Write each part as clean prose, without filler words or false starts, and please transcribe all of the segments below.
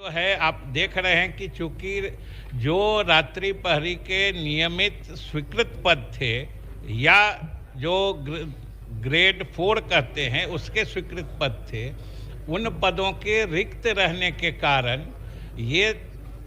जो है आप देख रहे हैं कि चूंकि जो रात्रि प्रहरी के नियमित स्वीकृत पद थे या जो ग्रेड 4 कहते हैं उसके स्वीकृत पद थे, उन पदों के रिक्त रहने के कारण ये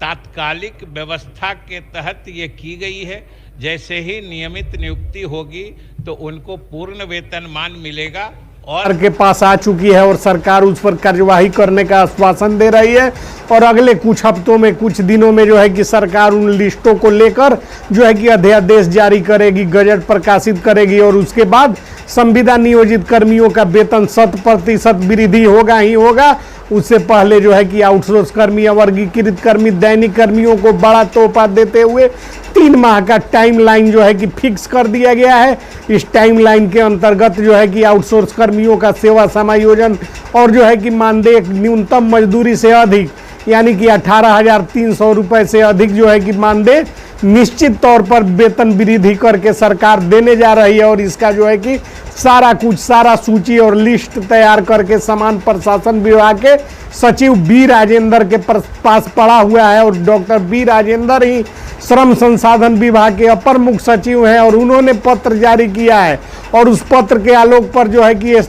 तात्कालिक व्यवस्था के तहत ये की गई है। जैसे ही नियमित नियुक्ति होगी तो उनको पूर्ण वेतनमान मिलेगा और के पास आ चुकी है और सरकार उस पर कार्यवाही करने का आश्वासन दे रही है। और अगले कुछ हफ्तों में, कुछ दिनों में जो है कि सरकार उन लिस्टों को लेकर जो है कि अध्यादेश जारी करेगी, गजट प्रकाशित करेगी और उसके बाद संविदा नियोजित कर्मियों का वेतन 100% वृद्धि होगा ही होगा। उससे पहले जो है कि आउटसोर्स कर्मी, अवर्गीकृत कर्मी, दैनिक कर्मियों को बड़ा तोहफा देते हुए 3 माह का टाइमलाइन जो है कि फिक्स कर दिया गया है। इस टाइमलाइन के अंतर्गत जो है कि आउटसोर्स कर्मियों का सेवा समायोजन और जो है कि मानदेय न्यूनतम मजदूरी से अधिक यानी कि 18,300 रुपये से अधिक जो है कि मानदेय निश्चित तौर पर वेतन वृद्धि करके सरकार देने जा रही है। और इसका जो है कि सारा सूची और लिस्ट तैयार करके समान प्रशासन विभाग के सचिव बी राजेंद्र के पास पड़ा हुआ है। और डॉक्टर बी राजेंद्र ही श्रम संसाधन विभाग के अपर मुख्य सचिव हैं और उन्होंने पत्र जारी किया है। और उस पत्र के आलोक पर जो है कि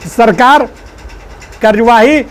सरकार कार्यवाही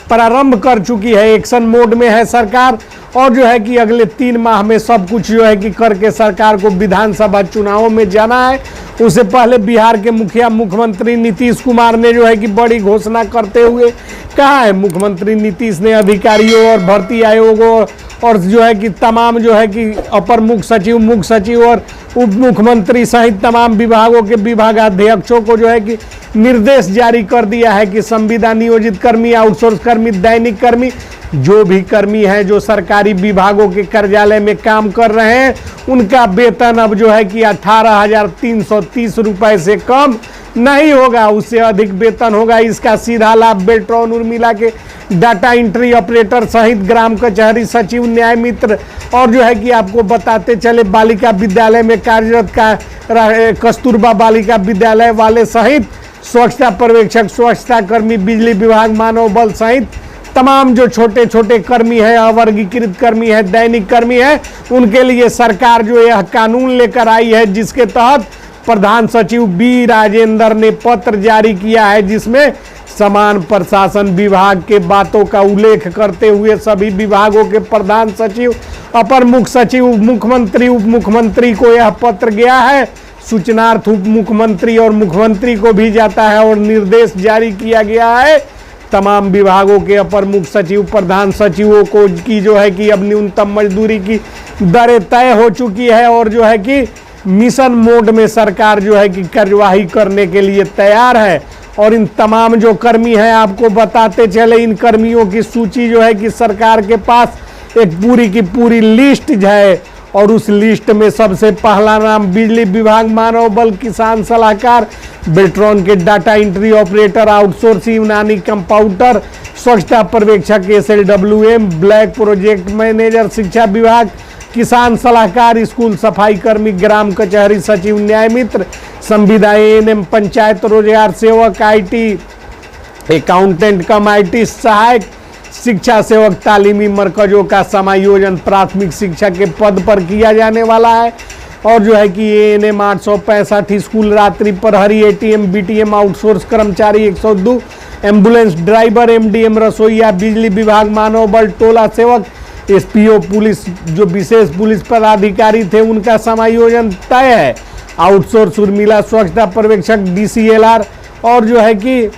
प्रारंभ कर चुकी है, एक्शन मोड में है सरकार। और जो है कि अगले 3 माह में सब कुछ जो है कि करके सरकार को विधानसभा चुनावों में जाना है। उससे पहले बिहार के मुख्यमंत्री नीतीश कुमार ने जो है कि बड़ी घोषणा करते हुए कहा है, मुख्यमंत्री नीतीश ने अधिकारियों और भर्ती आयोगों और जो है कि तमाम जो है कि अपर मुख्य सचिव और उप मुख्यमंत्री सहित तमाम विभागों के विभागाध्यक्षों को जो है कि निर्देश जारी कर दिया है कि संविदा नियोजित कर्मी, आउटसोर्स कर्मी, दैनिक कर्मी, जो भी कर्मी हैं जो सरकारी विभागों के कार्यालय में काम कर रहे हैं, उनका वेतन अब जो है कि 18,330 रुपये से कम नहीं होगा, उससे अधिक वेतन होगा। इसका सीधा लाभ बेल्ट्रॉन उर्मिला के डाटा एंट्री ऑपरेटर सहित ग्राम कचहरी सचिव, न्याय मित्र और जो है कि आपको बताते चले बालिका विद्यालय में कार्यरत कस्तूरबा बालिका विद्यालय वाले सहित स्वच्छता पर्यवेक्षक, स्वच्छता कर्मी, बिजली विभाग, मानव बल सहित तमाम जो छोटे छोटे कर्मी हैं, अवर्गीकृत कर्मी है, दैनिक कर्मी है, उनके लिए सरकार जो यह कानून लेकर आई है, जिसके तहत प्रधान सचिव बी राजेंद्र ने पत्र जारी किया है, जिसमें समान प्रशासन विभाग के बातों का उल्लेख करते हुए सभी विभागों के प्रधान सचिव, अपर मुख्य सचिव, मुख्यमंत्री, उप मुख्यमंत्री को यह पत्र गया है। सूचनार्थ उप मुख्यमंत्री और मुख्यमंत्री को भी जाता है और निर्देश जारी किया गया है तमाम विभागों के अपर मुख्य सचिव, प्रधान सचिवों को की जो है कि अब न्यूनतम मजदूरी की दरें तय हो चुकी है और जो है कि मिशन मोड में सरकार जो है कि कार्यवाही करने के लिए तैयार है। और इन तमाम जो कर्मी हैं, आपको बताते चले, इन कर्मियों की सूची जो है कि सरकार के पास एक पूरी की पूरी लिस्ट है। और उस लिस्ट में सबसे पहला नाम बिजली विभाग, मानव बल, किसान सलाहकार, बेल्ट्रॉन के डाटा एंट्री ऑपरेटर, आउटसोर्स यूनानी कंपाउंडर, स्वच्छता पर्यवेक्षक SLWM, ब्लैक प्रोजेक्ट मैनेजर, शिक्षा विभाग, किसान सलाहकार, स्कूल सफाई कर्मी, ग्राम कचहरी सचिव, न्याय मित्र, संविदा ANM, पंचायत रोजगार सेवक, IT अकाउंटेंट कम IT सहायक, शिक्षा सेवक, तालीमी मरकजों का समायोजन प्राथमिक शिक्षा के पद पर किया जाने वाला है। और जो है कि ANM 865, स्कूल रात्रि प्रहरी, ATM BTM, आउटसोर्स कर्मचारी 102, एम्बुलेंस ड्राइवर, MDM रसोईया, बिजली विभाग, मानव बल, टोला सेवक, SPO पुलिस, जो विशेष पुलिस पदाधिकारी थे, उनका समायोजन तय है। आउटसोर्स उर्मिला स्वच्छता पर्यवेक्षक, DCLR और जो है कि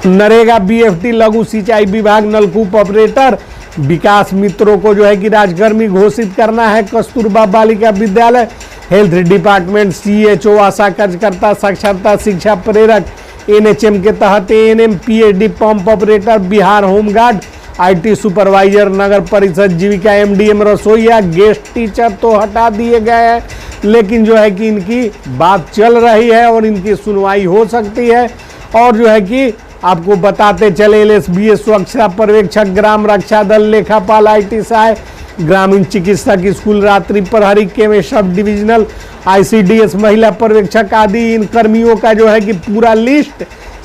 नरेगा BFT लघु सिंचाई विभाग, नलकूप ऑपरेटर, विकास मित्रों को जो है कि राजकर्मी घोषित करना है। Kasturba Balika Vidyalaya, health department, CHO, आशा कार्यकर्ता, साक्षरता शिक्षा प्रेरक, NHM के तहत ANM, PhD pump operator, Bihar home guard, IT supervisor, नगर परिषद जीविका, MDM रसोईया, गेस्ट टीचर तो हटा दिए गए हैं, लेकिन जो है कि इनकी बात चल रही है और इनकी सुनवाई हो सकती है। और जो है कि आपको बताते चले, LSBA स्वच्छता पर्यवेक्षक, ग्राम रक्षा दल, लेखापाल, IT सहायक, ग्रामीण चिकित्सक, स्कूल रात्रि प्रहरी, केमिस्ट सब डिविजनल, ICDS महिला पर्यवेक्षक आदि इन कर्मियों का जो है कि पूरा लिस्ट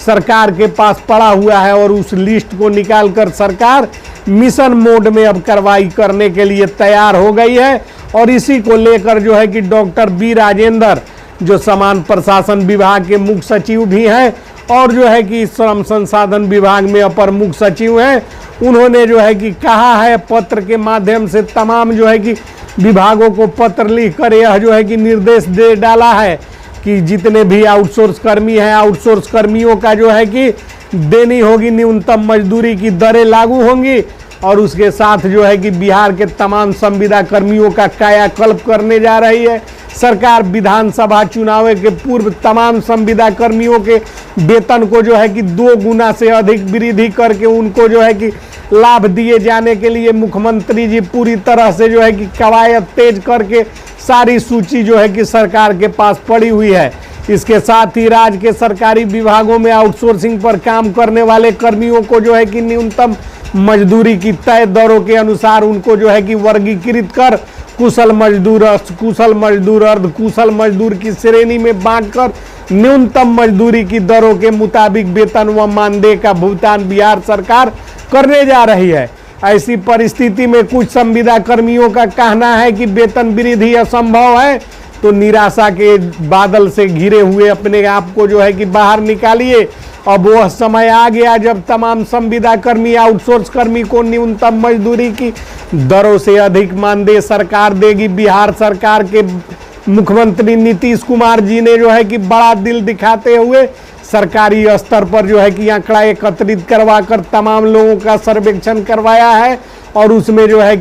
सरकार के पास पड़ा हुआ है और उस लिस्ट को निकालकर सरकार मिशन मोड में अब कार्रवाई करने के लिए तैयार हो गई है। और इसी को लेकर जो है कि डॉक्टर बी राजेंद्र जो समान प्रशासन विभाग के मुख्य सचिव भी हैं और जो है कि श्रम संसाधन विभाग में अपर मुख्य सचिव हैं, उन्होंने जो है कि कहा है पत्र के माध्यम से तमाम जो है कि विभागों को पत्र लिखकर यह जो है कि निर्देश दे डाला है कि जितने भी आउटसोर्स कर्मी हैं, आउटसोर्स कर्मियों का जो है कि देनी होगी न्यूनतम मजदूरी की दरें लागू होंगी और उसके साथ जो है कि बिहार के तमाम संविदा कर्मियों का कायाकल्प करने जा रही है सरकार। विधानसभा चुनाव के पूर्व तमाम संविदा कर्मियों के वेतन को जो है कि 2 गुना से अधिक वृद्धि करके उनको जो है कि लाभ दिए जाने के लिए मुख्यमंत्री जी पूरी तरह से जो है कि कवायद तेज करके सारी सूची जो है कि सरकार के पास पड़ी हुई है। इसके साथ ही राज्य के सरकारी विभागों में आउटसोर्सिंग पर काम करने वाले कर्मियों को जो है कि न्यूनतम मजदूरी की तय दरों के अनुसार उनको जो है कि वर्गीकृत कर कुशल मजदूर, कुशल मजदूर, अर्ध कुशल मजदूर की श्रेणी में बांटकर न्यूनतम मजदूरी की दरों के मुताबिक वेतन व मानदेय का भुगतान बिहार सरकार करने जा रही है। ऐसी परिस्थिति में कुछ संविदा कर्मियों का कहना है कि वेतन वृद्धि असंभव है, तो निराशा के बादल से घिरे हुए अपने आप को जो है कि बाहर निकालिए। अब वह समय आ गया जब तमाम संविदा कर्मी, आउटसोर्स कर्मी को न्यूनतम मजदूरी की दरों से अधिक मानदेय सरकार देगी। बिहार सरकार के मुख्यमंत्री नीतीश कुमार जी ने जो है कि बड़ा दिल दिखाते हुए सरकारी स्तर पर जो है कि आंकड़ा एकत्रित करवा कर तमाम लोगों का सर्वेक्षण करवाया है और उसमें जो है